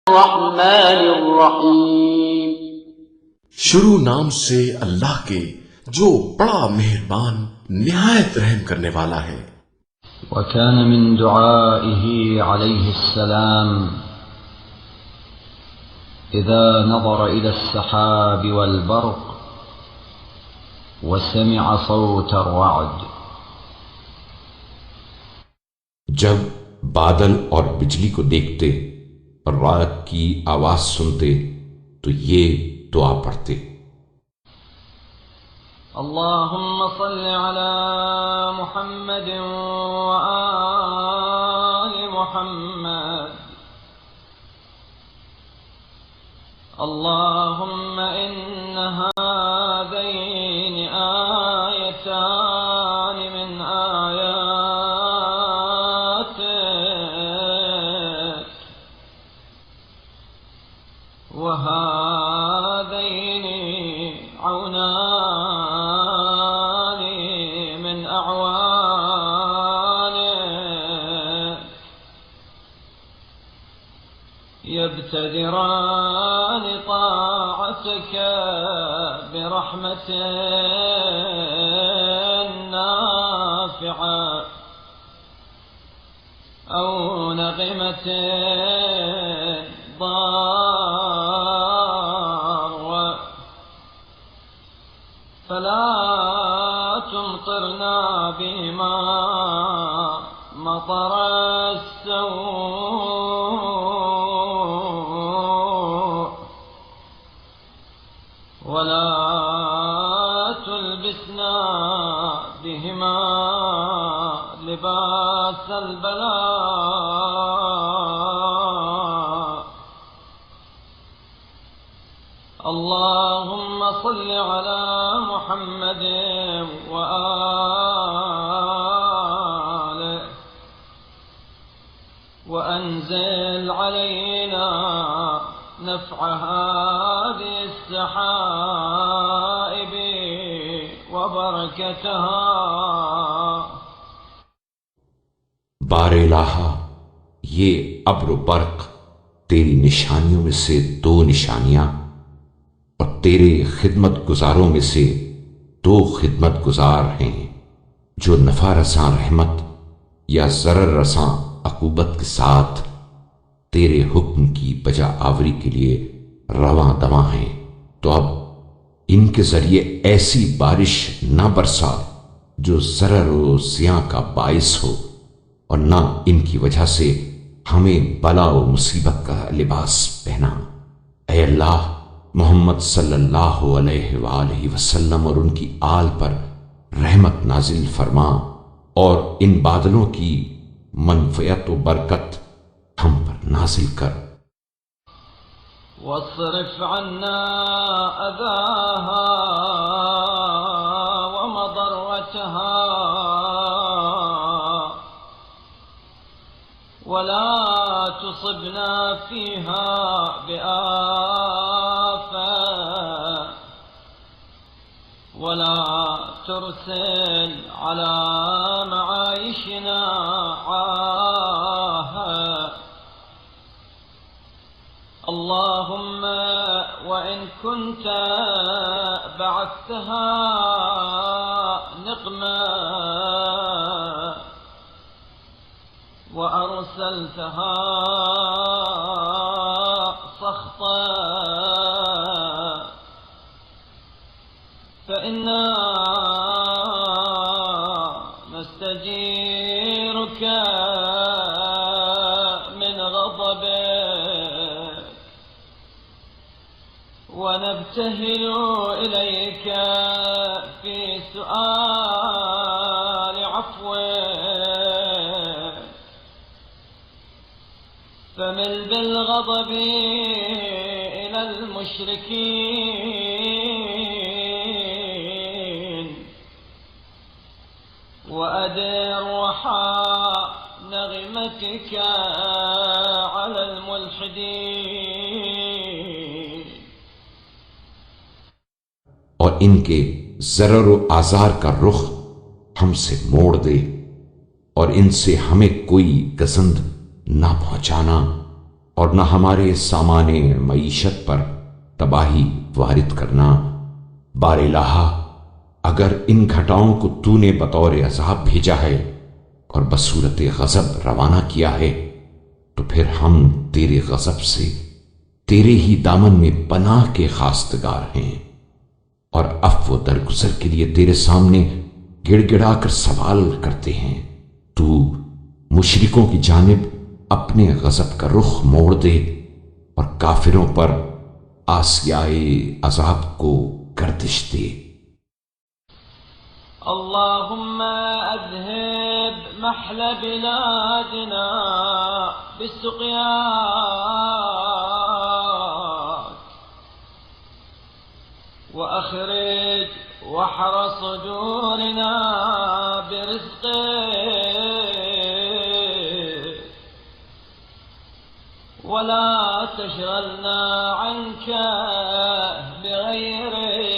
الرحمن الرحيم शुरू नाम से अल्लाह के जो बड़ा मेहरबान निहायत रहम करने वाला है। وكان من دعائه عليه السلام إذا نظر إلى السحاب والبرق وسمع صوت الرعد، जब बादल और बिजली को देखते और रात की आवाज सुनते तो ये दुआ पढ़ते, اللهم صل على محمد وآل محمد، اللهم إن هذين آيتان من آياتك وهذين عونان من أعوانك يبتدران طاعتك برحمة نافعة أو نغمة ضارة، فلا تمطرنا بهما مطر السوء ولا تلبسنا بهما لباس البلاء. اللهم صل على محمد وآله وأنزل علينا نفع هذه السحائب وبركتها. बारे इलाहा, ये अब्र बर्क तेरी निशानियों में से दो निशानियां और तेरे खिदमत गुजारों में से दो खिदमत गुजार हैं जो नफा रसां रहमत या जरर रसां अकूबत के साथ तेरे हुक्म की बजा आवरी के लिए रवां दवा हैं। तो अब इनके जरिए ऐसी बारिश ना बरसा जो जरर व ज़ियां का बाइस हो और ना इनकी वजह से हमें बला व मुसीबत का लिबास पहना। ऐ अल्लाह, मोहम्मद सल्लल्लाहु अलैहि वसल्लम और उनकी आल पर रहमत नाजिल फरमा और इन बादलों की मनफियत व बरकत हम पर नाजिल कर। واصرف عنا أذاها ومضرتها ولا تصبنا فيها بآفة ولا ترسل على معايشنا عاهة. اللهم وإن كنت بعثتها نقمة وأرسلتها سخطا فإنا نستجيرك من غضبك ونبتهل إليك في سؤال عفوك، فمل بالغضب إلى المشركين وأدر وحاء نغمتك على الملحدين. और इनके जरर व आजार का रुख हमसे मोड़ दे और इनसे हमें कोई गजंद ना पहुंचाना और न हमारे सामाने मईशत पर तबाही वारिद करना। बार इलाहा, अगर इन घटाओं को तूने बतौर अज़ाब भेजा है और बसूरत गज़ब रवाना किया है, तो फिर हम तेरे गज़ब से तेरे ही दामन में पनाह के खास्तगार हैं और अफ़्व दरगुजर के लिए तेरे सामने गिड़गिड़ाकर सवाल करते हैं। तू मुशरिकों की जानिब अपने गज़ब का रुख मोड़ दे और काफिरों पर आसियाए अज़ाब को गर्दिश दे। अल्लाहुम्मा अज़हिब महल बिलादना बिस्सुक़याक व अख़रिज वहर सुदूरना बिरिज़्क़िक वला तशग़लना अन्का बिग़ैरिक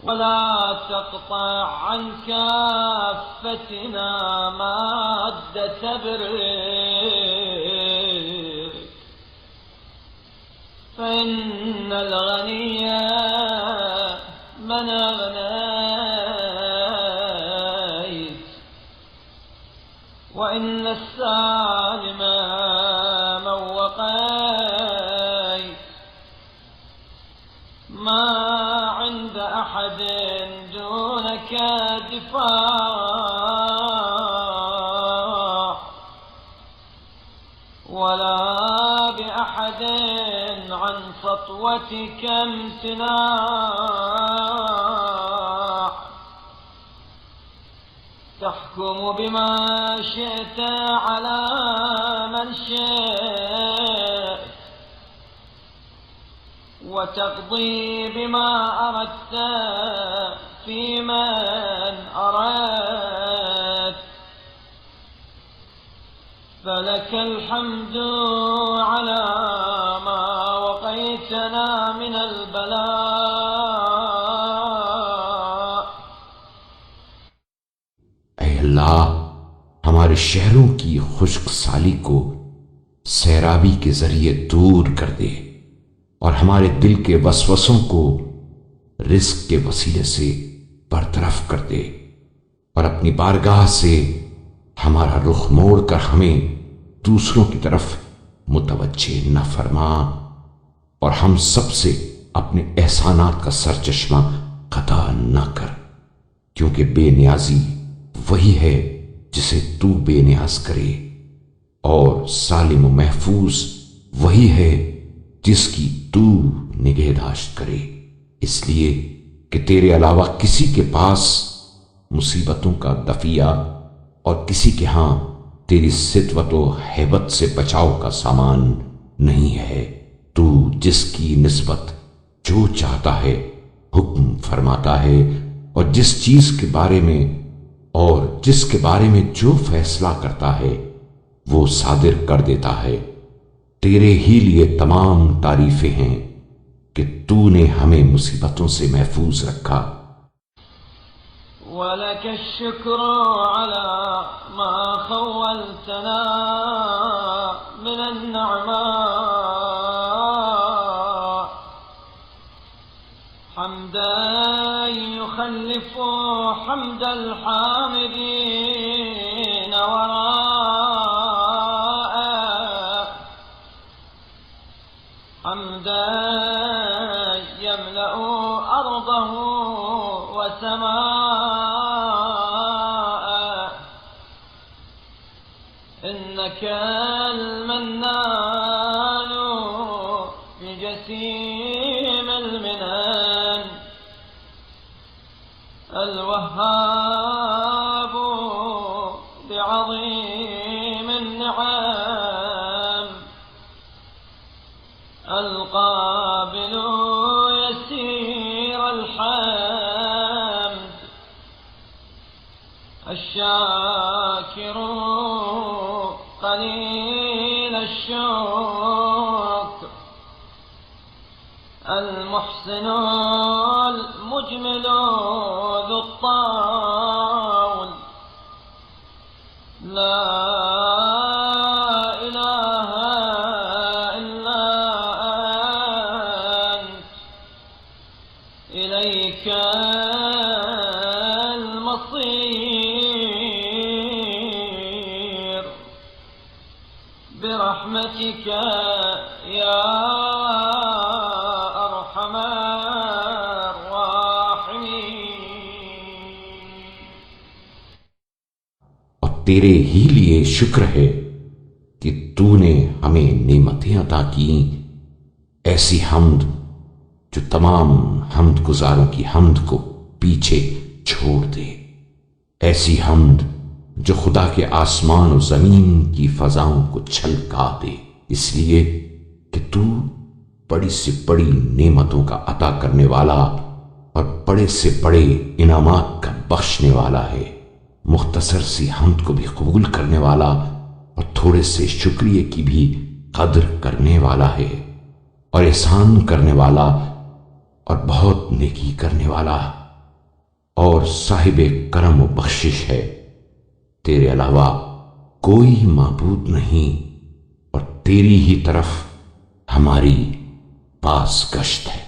वला तक़्तअ अन काफ़तना मद्द सब्रिक फ़इन्नल ग़निय्य मन अग़नैत वइन्न अस्सालिम मन वक़ैत मा عند أحد دونك دفاع ولا بأحد عن سطوتك امتناع تحكم بما شئت على من شئت وتقضي بما أردت في من أردت فلك الحمد على ما وقيتنا من البلاء। ऐ अल्लाह, हमारे शहरों की खुश्क साली को सैराबी के जरिए दूर कर दे और हमारे दिल के वसवसों को रिस्क के वसीले से बरतरफ कर दे और अपनी बारगाह से हमारा रुख मोड़कर हमें दूसरों की तरफ मुतवज्जे न फरमा और हम सबसे अपने एहसानात का सरचश्मा कता न कर, क्योंकि बेनियाजी वही है जिसे तू बेनियाज करे और सालिम महफूज वही है जिसकी तू निगहदाश्त करे। इसलिए कि तेरे अलावा किसी के पास मुसीबतों का दफिया और किसी के हां तेरी सितवत व हैबत से बचाव का सामान नहीं है। तू जिसकी निस्बत जो चाहता है हुक्म फरमाता है और जिसके बारे में जो फैसला करता है वो सादिर कर देता है। तेरे ही लिए तमाम तारीफें हैं कि तूने हमें मुसीबतों से महफूज रखा। वलक शुक्र अला मा खव्वलतना मिनन निअमा हम्दन युखल्लिफु हम्दल हामिदीन حمدا يملأ أرضه وسماءه إنك المنان بجسيم المنان الوهاب بعظيم النعم القابل يسير الحمد الشاكر قليل الشكر المحسن المجمل ذو الطول لا برحمتك يا أرحم الراحمين। और तेरे ही लिए शुक्र है कि तूने हमें नेमतें अता की, ऐसी हम्द जो तमाम हम्द गुजारों की हम्द को पीछे छोड़ दे, ऐसी हम्द जो खुदा के आसमान और जमीन की फजाओं को छलका दे, इसलिए कि तू बड़ी से बड़ी नेमतों का अता करने वाला और बड़े से बड़े इनामात का बख्शने वाला है। मुख्तसर सी हम्द को भी कबूल करने वाला और थोड़े से शुक्रिया की भी कदर करने वाला है, और एहसान करने वाला और बहुत नेकी करने वाला और साहिब करम व बख्शिश है। तेरे अलावा कोई माबूद नहीं और तेरी ही तरफ हमारी पास गश्त है।